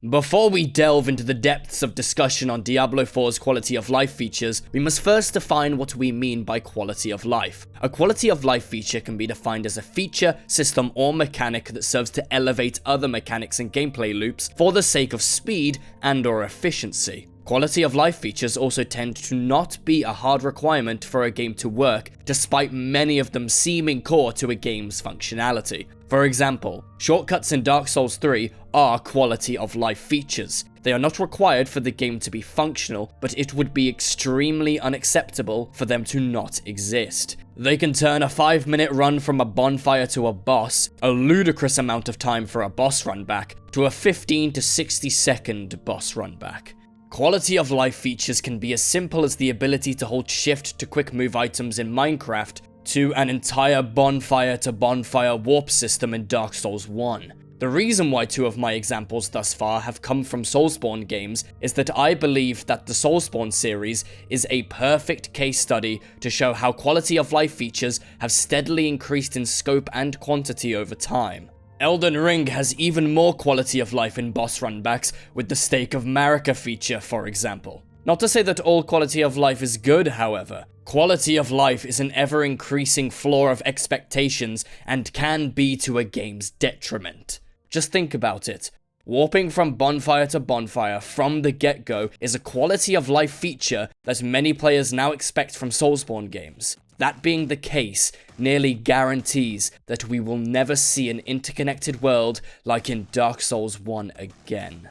Before we delve into the depths of discussion on Diablo 4's quality of life features, we must first define what we mean by quality of life. A quality of life feature can be defined as a feature, system, or mechanic that serves to elevate other mechanics and gameplay loops for the sake of speed and/or efficiency. Quality of life features also tend to not be a hard requirement for a game to work, despite many of them seeming core to a game's functionality. For example, shortcuts in Dark Souls 3 are quality of life features. They are not required for the game to be functional, but it would be extremely unacceptable for them to not exist. They can turn a 5-minute run from a bonfire to a boss, a ludicrous amount of time for a boss run back, to a 15 to 60 second boss run back. Quality of life features can be as simple as the ability to hold shift to quick move items in Minecraft, to an entire bonfire to bonfire warp system in Dark Souls 1. The reason why two of my examples thus far have come from Soulspawn games is that I believe that the Soulspawn series is a perfect case study to show how quality of life features have steadily increased in scope and quantity over time. Elden Ring has even more quality of life in boss runbacks, with the Stake of Marika feature, for example. Not to say that all quality of life is good, however. Quality of life is an ever-increasing floor of expectations and can be to a game's detriment. Just think about it. Warping from bonfire to bonfire from the get-go is a quality of life feature that many players now expect from Soulspawn games. That being the case, nearly guarantees that we will never see an interconnected world like in Dark Souls 1 again.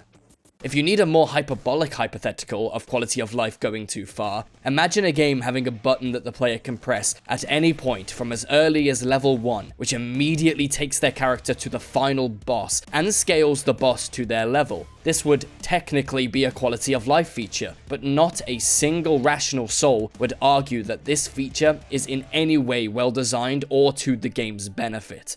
If you need a more hyperbolic hypothetical of quality of life going too far, imagine a game having a button that the player can press at any point from as early as level 1, which immediately takes their character to the final boss and scales the boss to their level. This would technically be a quality of life feature, but not a single rational soul would argue that this feature is in any way well designed or to the game's benefit.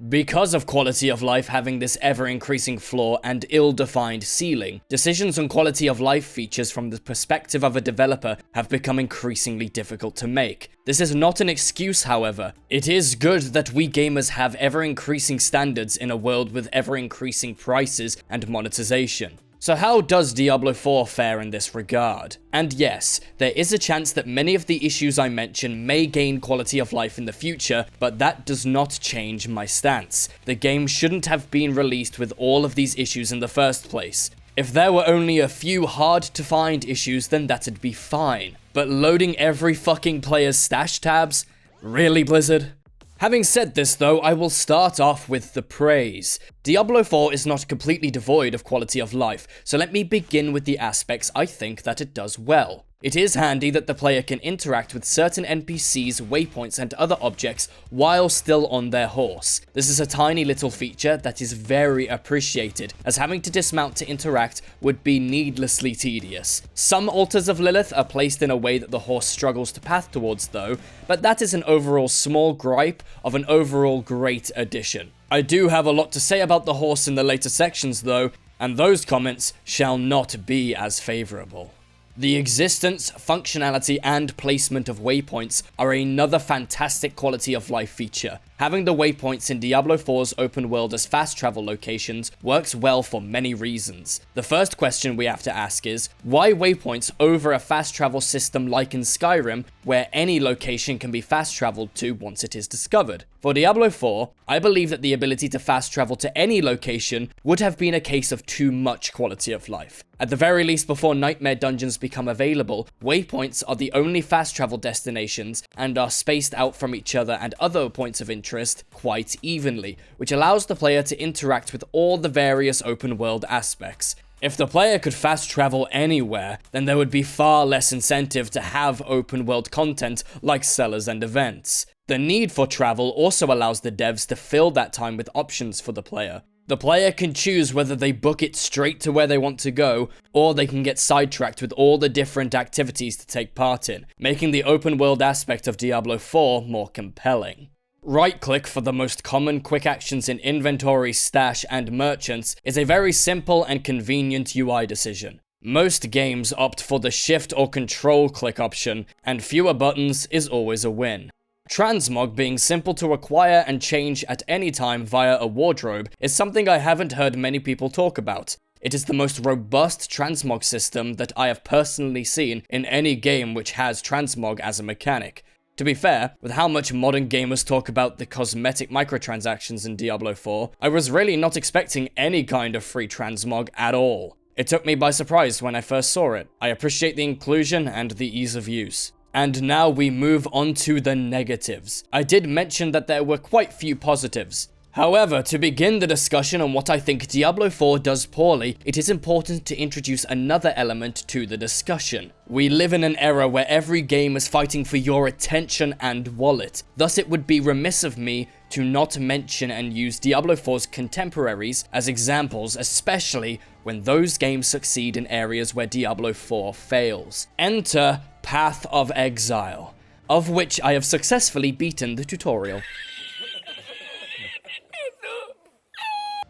Because of quality of life having this ever-increasing floor and ill-defined ceiling, decisions on quality of life features from the perspective of a developer have become increasingly difficult to make. This is not an excuse, however. It is good that we gamers have ever-increasing standards in a world with ever-increasing prices and monetization. So how does Diablo 4 fare in this regard? And yes, there is a chance that many of the issues I mention may gain quality of life in the future, but that does not change my stance. The game shouldn't have been released with all of these issues in the first place. If there were only a few hard to find issues, then that'd be fine. But loading every fucking player's stash tabs? Really, Blizzard? Having said this though, I will start off with the praise. Diablo 4 is not completely devoid of quality of life, so let me begin with the aspects I think that it does well. It is handy that the player can interact with certain NPCs, waypoints, and other objects while still on their horse. This is a tiny little feature that is very appreciated, as having to dismount to interact would be needlessly tedious. Some altars of Lilith are placed in a way that the horse struggles to path towards though, but that is an overall small gripe of an overall great addition. I do have a lot to say about the horse in the later sections though, and those comments shall not be as favourable. The existence, functionality, and placement of waypoints are another fantastic quality of life feature. Having the waypoints in Diablo 4's open world as fast travel locations works well for many reasons. The first question we have to ask is, why waypoints over a fast travel system like in Skyrim, where any location can be fast traveled to once it is discovered? For Diablo 4, I believe that the ability to fast travel to any location would have been a case of too much quality of life. At the very least, before nightmare dungeons become available, waypoints are the only fast travel destinations and are spaced out from each other and other points of interest quite evenly, which allows the player to interact with all the various open world aspects. If the player could fast travel anywhere, then there would be far less incentive to have open world content like cellars and events. The need for travel also allows the devs to fill that time with options for the player. The player can choose whether they book it straight to where they want to go, or they can get sidetracked with all the different activities to take part in, making the open world aspect of Diablo 4 more compelling. Right-click for the most common quick actions in inventory, stash, and merchants is a very simple and convenient UI decision. Most games opt for the shift or control click option, and fewer buttons is always a win. Transmog being simple to acquire and change at any time via a wardrobe is something I haven't heard many people talk about. It is the most robust transmog system that I have personally seen in any game which has transmog as a mechanic. To be fair, with how much modern gamers talk about the cosmetic microtransactions in Diablo 4, I was really not expecting any kind of free transmog at all. It took me by surprise when I first saw it. I appreciate the inclusion and the ease of use. And now we move on to the negatives. I did mention that there were quite few positives. However, to begin the discussion on what I think Diablo 4 does poorly, it is important to introduce another element to the discussion. We live in an era where every game is fighting for your attention and wallet. Thus, it would be remiss of me to not mention and use Diablo 4's contemporaries as examples, especially when those games succeed in areas where Diablo 4 fails. Enter Path of Exile, of which I have successfully beaten the tutorial.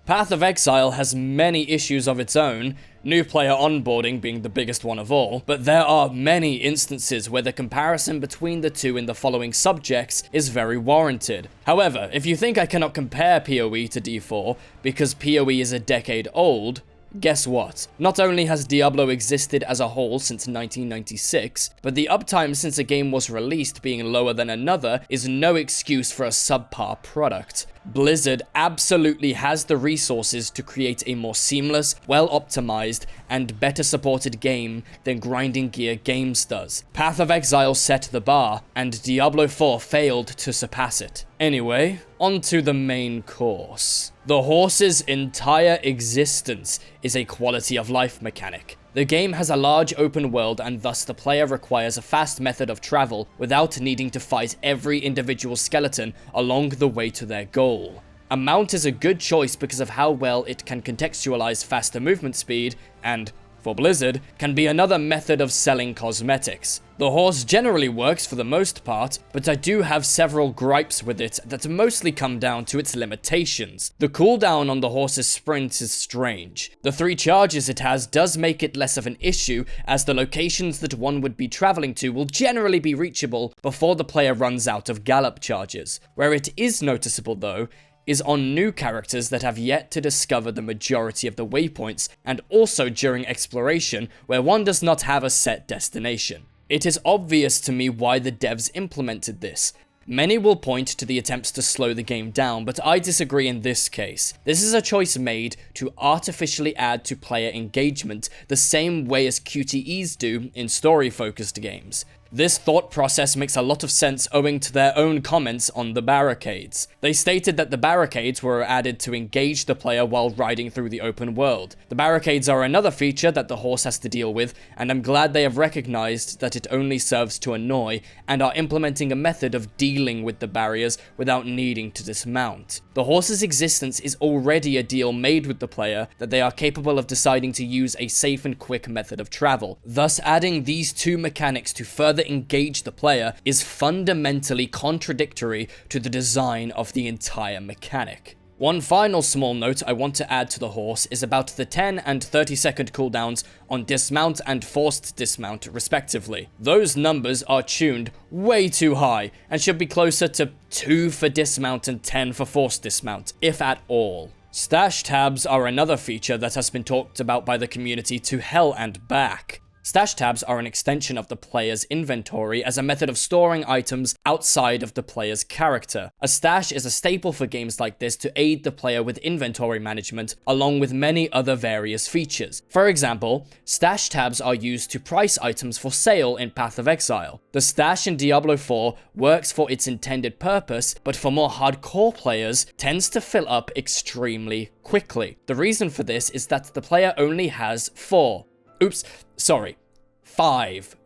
Path of Exile has many issues of its own, new player onboarding being the biggest one of all, but there are many instances where the comparison between the two in the following subjects is very warranted. However, if you think I cannot compare PoE to D4 because PoE is a decade old, guess what? Not only has Diablo existed as a whole since 1996, but the uptime since a game was released being lower than another is no excuse for a subpar product. Blizzard absolutely has the resources to create a more seamless, well-optimized, and better supported game than Grinding Gear Games does. Path of Exile set the bar, and Diablo 4 failed to surpass it. Anyway, on to the main course. The horse's entire existence is a quality of life mechanic. The game has a large open world and thus the player requires a fast method of travel without needing to fight every individual skeleton along the way to their goal. A mount is a good choice because of how well it can contextualize faster movement speed and, for Blizzard, can be another method of selling cosmetics. The horse generally works for the most part, but I do have several gripes with it that mostly come down to its limitations. The cooldown on the horse's sprint is strange. The 3 charges it has does make it less of an issue, as the locations that one would be traveling to will generally be reachable before the player runs out of gallop charges. Where it is noticeable though, is on new characters that have yet to discover the majority of the waypoints, and also during exploration, where one does not have a set destination. It is obvious to me why the devs implemented this. Many will point to the attempts to slow the game down, but I disagree in this case. This is a choice made to artificially add to player engagement the same way as QTEs do in story-focused games. This thought process makes a lot of sense owing to their own comments on the barricades. They stated that the barricades were added to engage the player while riding through the open world. The barricades are another feature that the horse has to deal with, and I'm glad they have recognized that it only serves to annoy, and are implementing a method of dealing with the barriers without needing to dismount. The horse's existence is already a deal made with the player that they are capable of deciding to use a safe and quick method of travel. Thus, adding these two mechanics to further engage the player is fundamentally contradictory to the design of the entire mechanic. One final small note I want to add to the horse is about the 10 and 30-second cooldowns on dismount and forced dismount respectively. Those numbers are tuned way too high and should be closer to 2 for dismount and 10 for forced dismount, if at all. Stash tabs are another feature that has been talked about by the community to hell and back. Stash tabs are an extension of the player's inventory as a method of storing items outside of the player's character. A stash is a staple for games like this to aid the player with inventory management, along with many other various features. For example, stash tabs are used to price items for sale in Path of Exile. The stash in Diablo 4 works for its intended purpose, but for more hardcore players, tends to fill up extremely quickly. The reason for this is that the player only has 5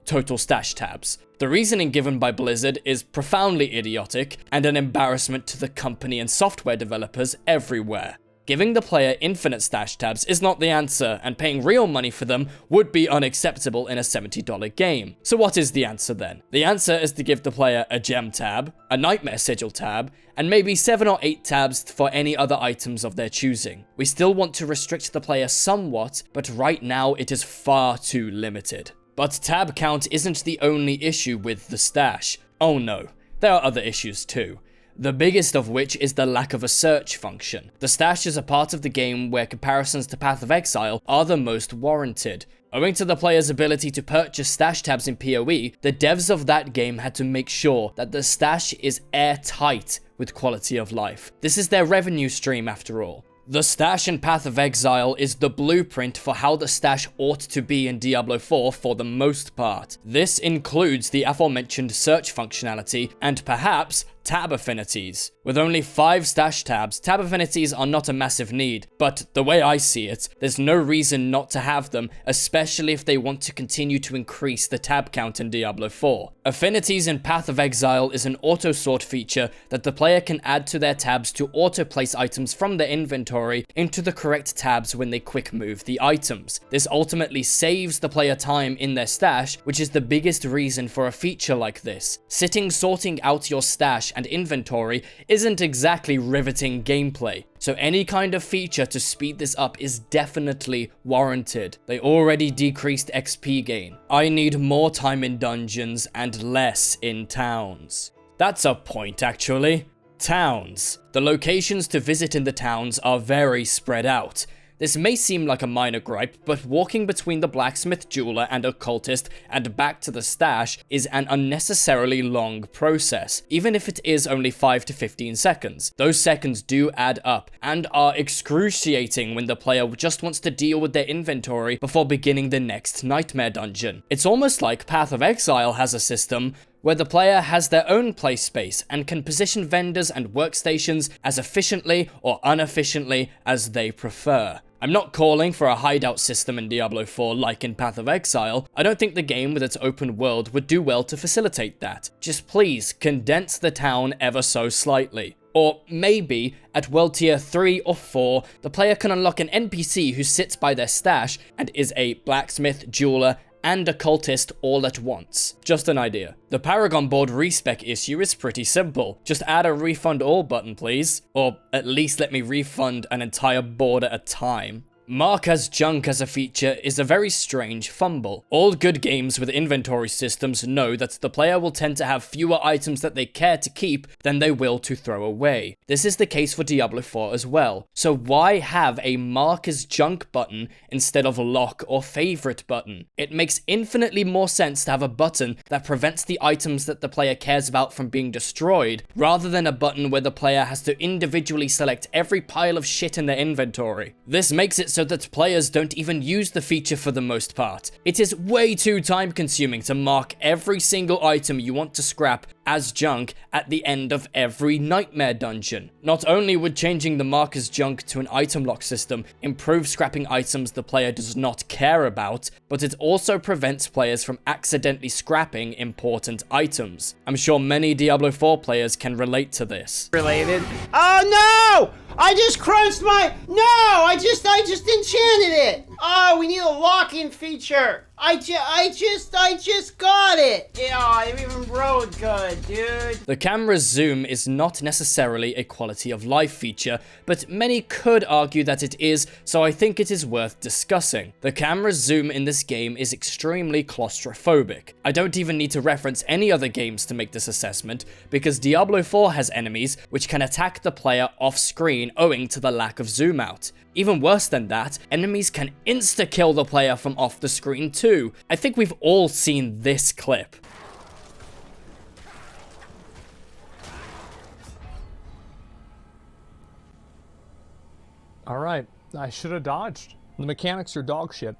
total stash tabs. The reasoning given by Blizzard is profoundly idiotic and an embarrassment to the company and software developers everywhere. Giving the player infinite stash tabs is not the answer, and paying real money for them would be unacceptable in a $70 game. So what is the answer then? The answer is to give the player a gem tab, a nightmare sigil tab, and maybe 7 or 8 tabs for any other items of their choosing. We still want to restrict the player somewhat, but right now it is far too limited. But tab count isn't the only issue with the stash. Oh no, there are other issues too. the biggest of which is the lack of a search function. The stash is a part of the game where comparisons to Path of Exile are the most warranted. Owing to the player's ability to purchase stash tabs in PoE, the devs of that game had to make sure that the stash is airtight with quality of life. This is their revenue stream after all. The stash in Path of Exile is the blueprint for how the stash ought to be in Diablo 4 for the most part. This includes the aforementioned search functionality and perhaps tab affinities. With only 5 stash tabs, tab affinities are not a massive need, but the way I see it, there's no reason not to have them, especially if they want to continue to increase the tab count in Diablo 4. Affinities in Path of Exile is an auto-sort feature that the player can add to their tabs to auto-place items from their inventory into the correct tabs when they quick move the items. This ultimately saves the player time in their stash, which is the biggest reason for a feature like this. Sorting out your stash and inventory isn't exactly riveting gameplay, so any kind of feature to speed this up is definitely warranted. They already decreased XP gain. I need more time in dungeons and less in towns. That's a point actually. Towns. The locations to visit in the towns are very spread out. This may seem like a minor gripe, but walking between the blacksmith, jeweler, and occultist and back to the stash is an unnecessarily long process, even if it is only 5 to 15 seconds. Those seconds do add up, and are excruciating when the player just wants to deal with their inventory before beginning the next nightmare dungeon. It's almost like Path of Exile has a system where the player has their own play space and can position vendors and workstations as efficiently or inefficiently as they prefer. I'm not calling for a hideout system in Diablo 4 like in Path of Exile. I don't think the game with its open world would do well to facilitate that. Just please condense the town ever so slightly. Or maybe, at world tier 3 or 4, the player can unlock an NPC who sits by their stash and is a blacksmith, jeweler, and occultist all at once. Just an idea. The Paragon board respec issue is pretty simple. Just add a refund all button please, or at least let me refund an entire board at a time. Mark as junk as a feature is a very strange fumble. All good games with inventory systems know that the player will tend to have fewer items that they care to keep than they will to throw away. This is the case for Diablo 4 as well. So why have a mark as junk button instead of lock or favorite button? It makes infinitely more sense to have a button that prevents the items that the player cares about from being destroyed, rather than a button where the player has to individually select every pile of shit in their inventory. This makes it so that players don't even use the feature for the most part. It is way too time consuming to mark every single item you want to scrap as junk at the end of every nightmare dungeon. Not only would changing the mark as junk to an item lock system improve scrapping items the player does not care about, but it also prevents players from accidentally scrapping important items. I'm sure many Diablo 4 players can relate to this. Related. Oh no! I just crunched my... No! I just enchanted it! Oh, we need a lock-in feature! I just got it! Yeah, it even rode good, dude. The camera's zoom is not necessarily a quality of life feature, but many could argue that it is, so I think it is worth discussing. The camera's zoom in this game is extremely claustrophobic. I don't even need to reference any other games to make this assessment, because Diablo 4 has enemies which can attack the player off-screen owing to the lack of zoom out. Even worse than that, enemies can insta-kill the player from off the screen too. I think we've all seen this clip. Alright, I should have dodged. The mechanics are dog shit.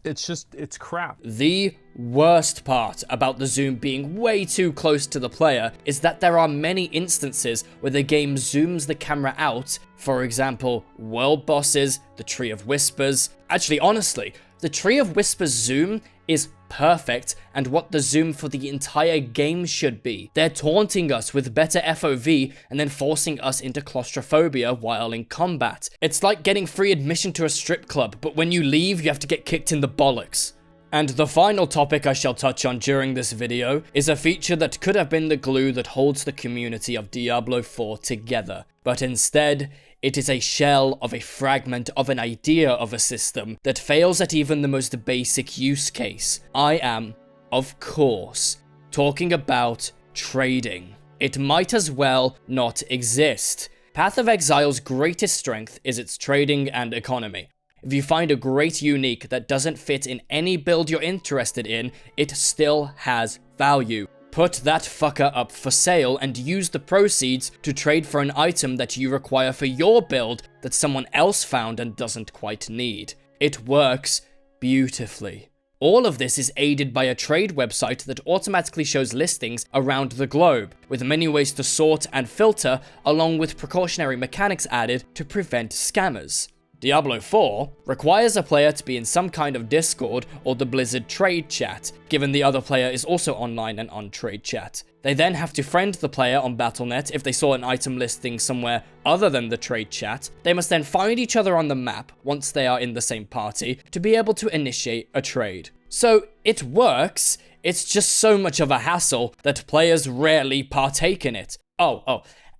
It's crap. The worst part about the zoom being way too close to the player is that there are many instances where the game zooms the camera out. For example, world bosses, the Tree of Whispers. Actually, honestly, the Tree of Whispers zoom is perfect and what the zoom for the entire game should be. They're taunting us with better FOV and then forcing us into claustrophobia while in combat. It's like getting free admission to a strip club, but when you leave, you have to get kicked in the bollocks. And the final topic I shall touch on during this video is a feature that could have been the glue that holds the community of Diablo 4 together, but instead, it is a shell of a fragment of an idea of a system that fails at even the most basic use case. I am, of course, talking about trading. It might as well not exist. Path of Exile's greatest strength is its trading and economy. If you find a great unique that doesn't fit in any build you're interested in, it still has value. Put that fucker up for sale and use the proceeds to trade for an item that you require for your build that someone else found and doesn't quite need. It works beautifully. All of this is aided by a trade website that automatically shows listings around the globe, with many ways to sort and filter, along with precautionary mechanics added to prevent scammers. Diablo 4 requires a player to be in some kind of Discord or the Blizzard trade chat, given the other player is also online and on trade chat. They then have to friend the player on Battle.net if they saw an item listing somewhere other than the trade chat. They must then find each other on the map once they are in the same party to be able to initiate a trade. So it works, it's just so much of a hassle that players rarely partake in it.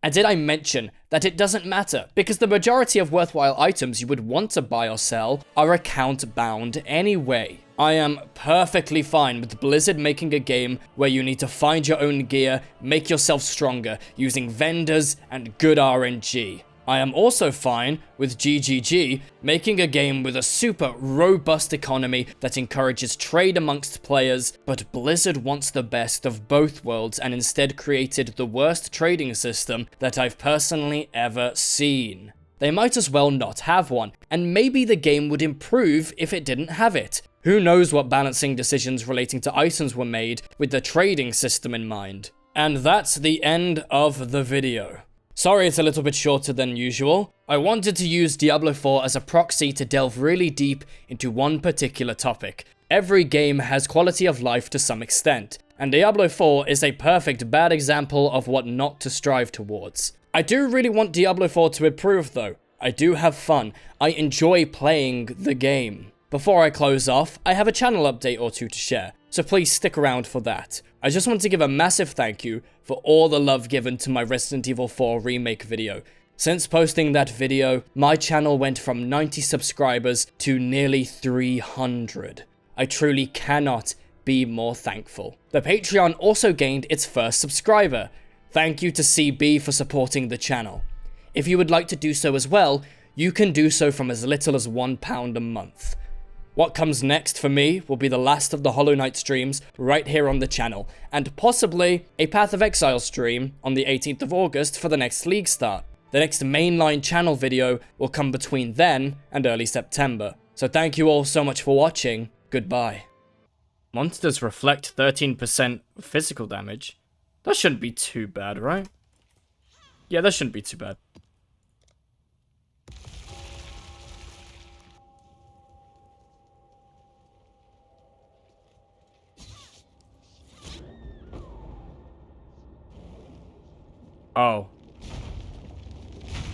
And did I mention that it doesn't matter, because the majority of worthwhile items you would want to buy or sell are account bound anyway. I am perfectly fine with Blizzard making a game where you need to find your own gear, make yourself stronger, using vendors and good RNG. I am also fine with GGG making a game with a super robust economy that encourages trade amongst players, but Blizzard wants the best of both worlds and instead created the worst trading system that I've personally ever seen. They might as well not have one, and maybe the game would improve if it didn't have it. Who knows what balancing decisions relating to items were made with the trading system in mind. And that's the end of the video. Sorry it's a little bit shorter than usual. I wanted to use Diablo 4 as a proxy to delve really deep into one particular topic. Every game has quality of life to some extent, and Diablo 4 is a perfect bad example of what not to strive towards. I do really want Diablo 4 to improve though. I do have fun. I enjoy playing the game. Before I close off, I have a channel update or two to share, so please stick around for that. I just want to give a massive thank you for all the love given to my Resident Evil 4 remake video. Since posting that video, my channel went from 90 subscribers to nearly 300. I truly cannot be more thankful. The Patreon also gained its first subscriber. Thank you to CB for supporting the channel. If you would like to do so as well, you can do so from as little as £1 a month. What comes next for me will be the last of the Hollow Knight streams right here on the channel, and possibly a Path of Exile stream on the 18th of August for the next League start. The next mainline channel video will come between then and early September. So thank you all so much for watching, goodbye. Monsters reflect 13% physical damage. That shouldn't be too bad, right? Yeah, that shouldn't be too bad. Oh.